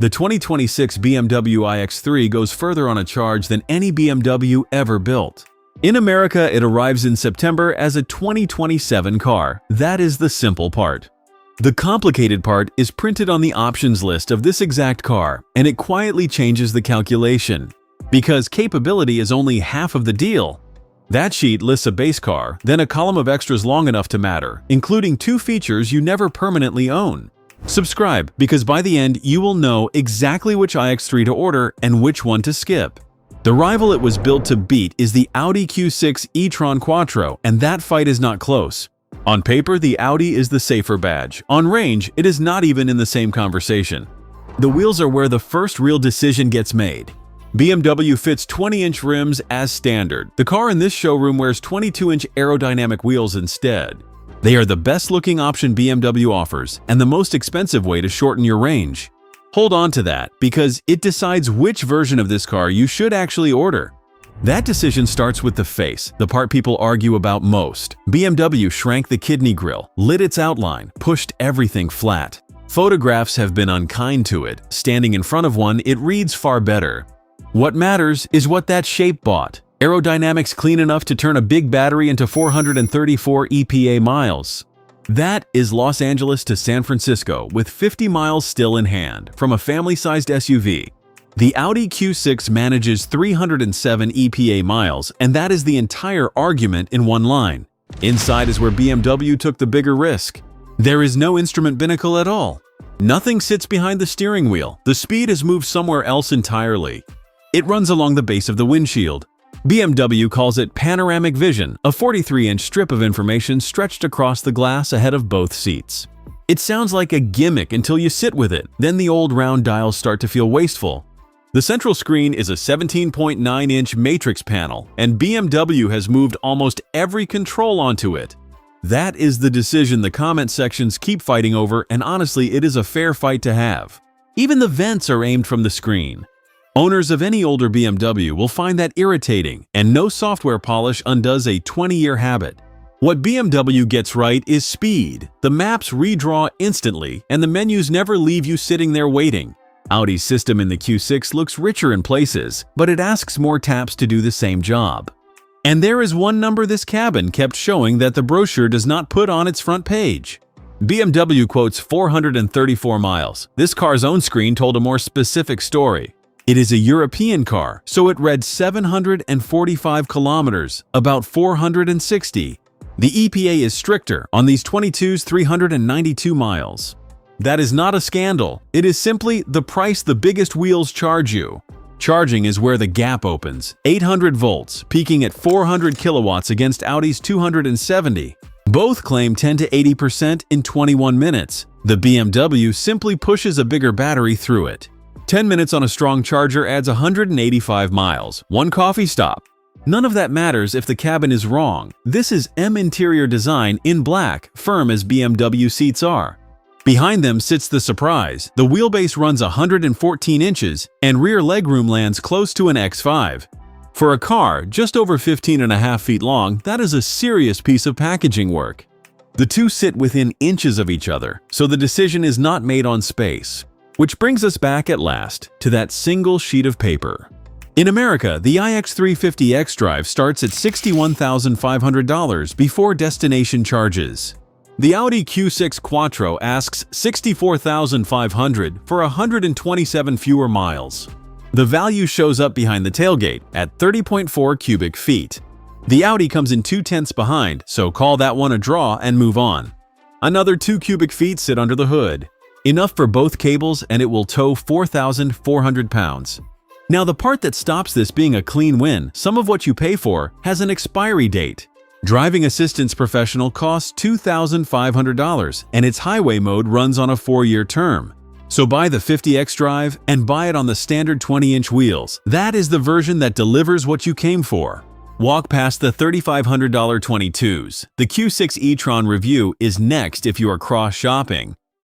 The 2026 BMW iX3 goes further on a charge than any BMW ever built. In America, it arrives in September as a 2027 car. That is the simple part. The complicated part is printed on the options list of this exact car, and it quietly changes the calculation. Because capability is only half of the deal. That sheet lists a base car, then a column of extras long enough to matter, including 2 features you never permanently own. Subscribe, because by the end you will know exactly which iX3 to order and which one to skip. The rival it was built to beat is the Audi Q6 e-tron Quattro, and that fight is not close. On paper, the Audi is the safer badge. On range, it is not even in the same conversation. The wheels are where the first real decision gets made. BMW fits 20-inch rims as standard. The car in this showroom wears 22-inch aerodynamic wheels instead. They are the best-looking option BMW offers and the most expensive way to shorten your range. Hold on to that, because it decides which version of this car you should actually order. That decision starts with the face, the part people argue about most. BMW shrank the kidney grille, lit its outline, pushed everything flat. Photographs have been unkind to it. Standing in front of one, it reads far better. What matters is what that shape bought. Aerodynamics clean enough to turn a big battery into 434 EPA miles. That is Los Angeles to San Francisco with 50 miles still in hand from a family-sized SUV. The Audi Q6 manages 307 EPA miles, and that is the entire argument in one line. Inside is where BMW took the bigger risk. There is no instrument binnacle at all. Nothing sits behind the steering wheel. The speed is moved somewhere else entirely. It runs along the base of the windshield. BMW calls it Panoramic Vision, a 43-inch strip of information stretched across the glass ahead of both seats. It sounds like a gimmick until you sit with it, then the old round dials start to feel wasteful. The central screen is a 17.9-inch matrix panel, and BMW has moved almost every control onto it. That is the decision the comment sections keep fighting over, and honestly, it is a fair fight to have. Even the vents are aimed from the screen. Owners of any older BMW will find that irritating, and no software polish undoes a 20-year habit. What BMW gets right is speed. The maps redraw instantly, and the menus never leave you sitting there waiting. Audi's system in the Q6 looks richer in places, but it asks more taps to do the same job. And there is one number this cabin kept showing that the brochure does not put on its front page. BMW quotes 434 miles. This car's own screen told a more specific story. It is a European car, so it read 745 kilometers, about 460. The EPA is stricter on these 22's 392 miles. That is not a scandal. It is simply the price the biggest wheels charge you. Charging is where the gap opens. 800 volts, peaking at 400 kilowatts against Audi's 270. Both claim 10 to 80% in 21 minutes. The BMW simply pushes a bigger battery through it. 10 minutes on a strong charger adds 185 miles, one coffee stop. None of that matters if the cabin is wrong. This is M interior design in black, firm as BMW seats are. Behind them sits the surprise. The wheelbase runs 114 inches and rear legroom lands close to an X5. For a car just over 15.5 feet long, that is a serious piece of packaging work. The two sit within inches of each other, so the decision is not made on space. Which brings us back at last to that single sheet of paper. In America, the iX350 xDrive starts at $61,500 before destination charges. The Audi Q6 Quattro asks $64,500 for 127 fewer miles. The value shows up behind the tailgate at 30.4 cubic feet. The Audi comes in 2/10 behind, so call that one a draw and move on. Another 2 cubic feet sit under the hood. Enough for both cables, and it will tow 4,400 pounds. Now, the part that stops this being a clean win, some of what you pay for, has an expiry date. Driving Assistance Professional costs $2,500, and its highway mode runs on a 4-year term. So buy the 50 xDrive and buy it on the standard 20-inch wheels. That is the version that delivers what you came for. Walk past the $3,500 22s. The Q6 e-tron review is next if you are cross-shopping.